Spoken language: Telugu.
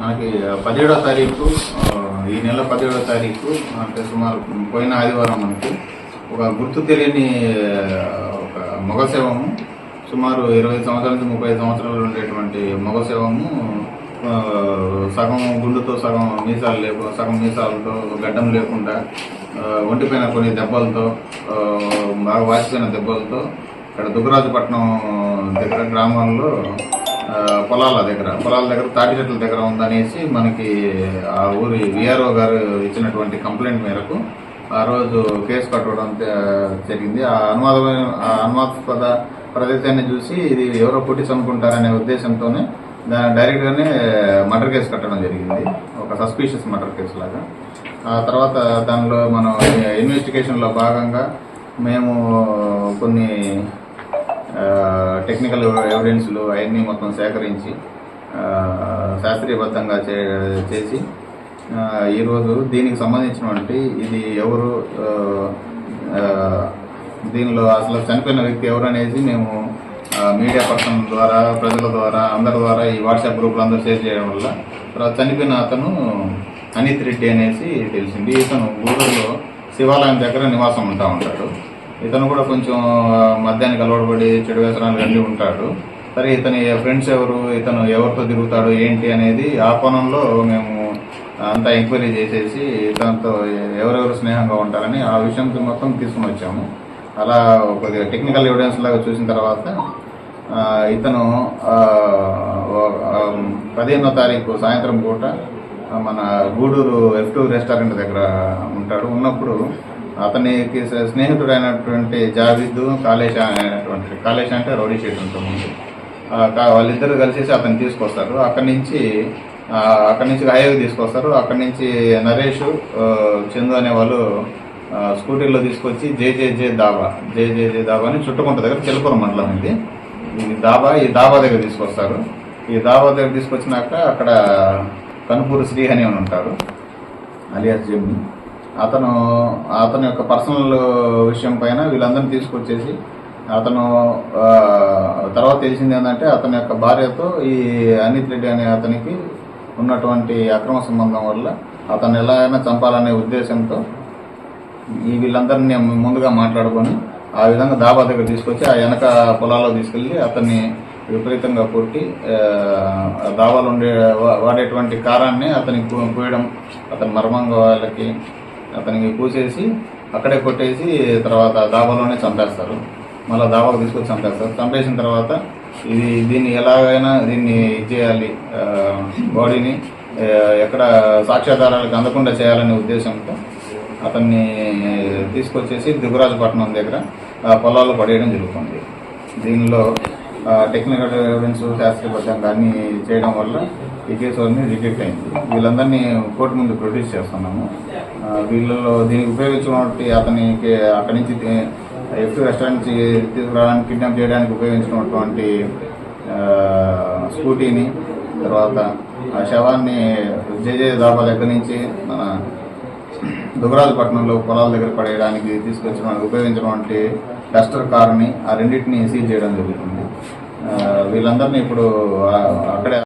మనకి 17వ తారీఖు ఈ నెల 17వ తారీఖు అంటే సుమారు పోయిన ఆదివారం మనకి ఒక గుర్తు తెలియని ఒక మగశవము సుమారు 20 సంవత్సరాల నుంచి 30 సంవత్సరాలు ఉండేటువంటి మగశవము సగం గుండుతో సగం మీసాలతో గడ్డం లేకుండా ఒంటిపైన కొన్ని దెబ్బలతో బాగా వాసిపోయిన దెబ్బలతో ఇక్కడ దుగ్గరాజుపట్నం దగ్గర గ్రామాల్లో పొలాల దగ్గర తాటి చెట్ల దగ్గర ఉందనేసి మనకి ఆ ఊరి విఆర్ఓ గారు ఇచ్చినటువంటి కంప్లైంట్ మేరకు ఆ రోజు కేసు కట్టడం జరిగింది. ఆ అనుమానాస్పద ప్రదేశాన్ని చూసి ఇది ఎవరో పుట్టి చనుకుంటారనే ఉద్దేశంతోనే డైరెక్ట్గానే మర్డర్ కేసు కట్టడం జరిగింది, ఒక సస్పీషియస్ మర్డర్ కేసు లాగా. ఆ తర్వాత దానిలో మనం ఇన్వెస్టిగేషన్లో భాగంగా మేము కొన్ని టెక్నికల్ ఎవిడెన్స్లు అవన్నీ మొత్తం సేకరించి శాస్త్రీయబద్ధంగా చేసి ఈరోజు దీనికి సంబంధించినటువంటి ఇది ఎవరు, దీనిలో అసలు చనిపోయిన వ్యక్తి ఎవరు అనేది మేము మీడియా పర్సన్ ద్వారా ప్రజల ద్వారా అందరి ద్వారా ఈ వాట్సాప్ గ్రూపులు అందరూ షేర్ చేయడం వల్ల తర్వాత చనిపోయిన అతను అనిత్ రెడ్డి అనేసి తెలిసింది. ఇతను గూడూరులో శివాలయం దగ్గర నివాసం ఉంటాడు. ఇతను కూడా కొంచెం మద్యానికి అలవాటుపడి చెడు వ్యసనాలు అన్నీ ఉంటాడు. సరే ఇతని ఫ్రెండ్స్ ఎవరు, ఇతను ఎవరితో తిరుగుతాడు ఏంటి అనేది ఆ కోణంలో మేము అంతా ఎంక్వైరీ చేసేసి ఇతనితో ఎవరెవరు స్నేహంగా ఉంటారని ఆ విషయం మొత్తం తీసుకుని వచ్చాము. అలా కొద్దిగా టెక్నికల్ ఎవిడెన్స్ లాగా చూసిన తర్వాత ఇతను 15వ తారీఖు సాయంత్రం పూట మన గూడూరు F2 రెస్టారెంట్ దగ్గర ఉన్నప్పుడు అతనికి స్నేహితుడైనటువంటి జావీద్ కాళేశ అనేటువంటి, కాళేశ అంటే రౌడీ షీట్ ఉంటుంది, వాళ్ళిద్దరూ కలిసేసి అతన్ని తీసుకొస్తారు. అక్కడి నుంచి హైవే తీసుకొస్తారు. అక్కడి నుంచి నరేష్ చందు అనే వాళ్ళు స్కూటీలో తీసుకొచ్చి జేజే దాబా అని చుట్టుకుంట దగ్గర చిలకూరు మండలం ఇది. ఈ దాబా దగ్గర తీసుకొస్తారు. ఈ దాబా దగ్గర తీసుకొచ్చినాక అక్కడ కనుపూరు శ్రీహని అని ఉంటారు, అలియాస్ జమ్మి. అతని యొక్క పర్సనల్ విషయం పైన వీళ్ళందరినీ తీసుకొచ్చేసి అతను తర్వాత తెలిసింది ఏంటంటే అతని యొక్క భార్యతో ఈ అనిత్ రెడ్డి అనే అతనికి ఉన్నటువంటి అక్రమ సంబంధం వల్ల అతను ఎలాగైనా చంపాలనే ఉద్దేశంతో వీళ్ళందరినీ ముందుగా మాట్లాడుకొని ఆ విధంగా దాబా దగ్గర తీసుకొచ్చి ఆ వెనక పొలాల్లో తీసుకెళ్ళి అతన్ని విపరీతంగా కొట్టి దాబాలు వాడేటువంటి కారాన్ని అతనికి పూయడం, అతని మర్మంగా అతనికి పూసేసి అక్కడే కొట్టేసి తర్వాత దాబాలోనే చంపేస్తారు. మళ్ళీ దాబాకు తీసుకొచ్చి చంపేస్తారు. చంపేసిన తర్వాత దీన్ని ఎలాగైనా దీన్ని చేయాలి, బాడీని ఎక్కడ సాక్ష్యాధారాలకు అందకుండా చేయాలనే ఉద్దేశంతో అతన్ని తీసుకొచ్చేసి దుగ్గరాజుపట్నం దగ్గర పొలాల్లో పడేయడం జరుగుతుంది. దీనిలో టెక్నికల్ ఎవిడెన్స్ శాస్త్రీయబద్ధంగా అన్ని చేయడం వల్ల ఈ కేసు అన్ని రిజెక్ట్ అయింది. వీళ్ళందరినీ కోర్టు ముందు ప్రొడ్యూస్ చేస్తున్నాము. వీళ్ళలో దీనికి ఉపయోగించినటువంటి అతనికి అక్కడి నుంచి F2 రెస్టారెంట్ తీసుకురావడానికి కిడ్నాప్ చేయడానికి ఉపయోగించినటువంటి స్కూటీని, తర్వాత ఆ శవాన్ని జేజే దాబా దగ్గర నుంచి మన దుగ్గరాజుపట్నంలో పొలాల దగ్గర పడేయడానికి ఉపయోగించినటువంటి డస్టర్ కార్ని ఆ రెండింటిని సీజ్ చేయడం జరుగుతుంది. వీళ్ళందరినీ ఇప్పుడు అక్కడే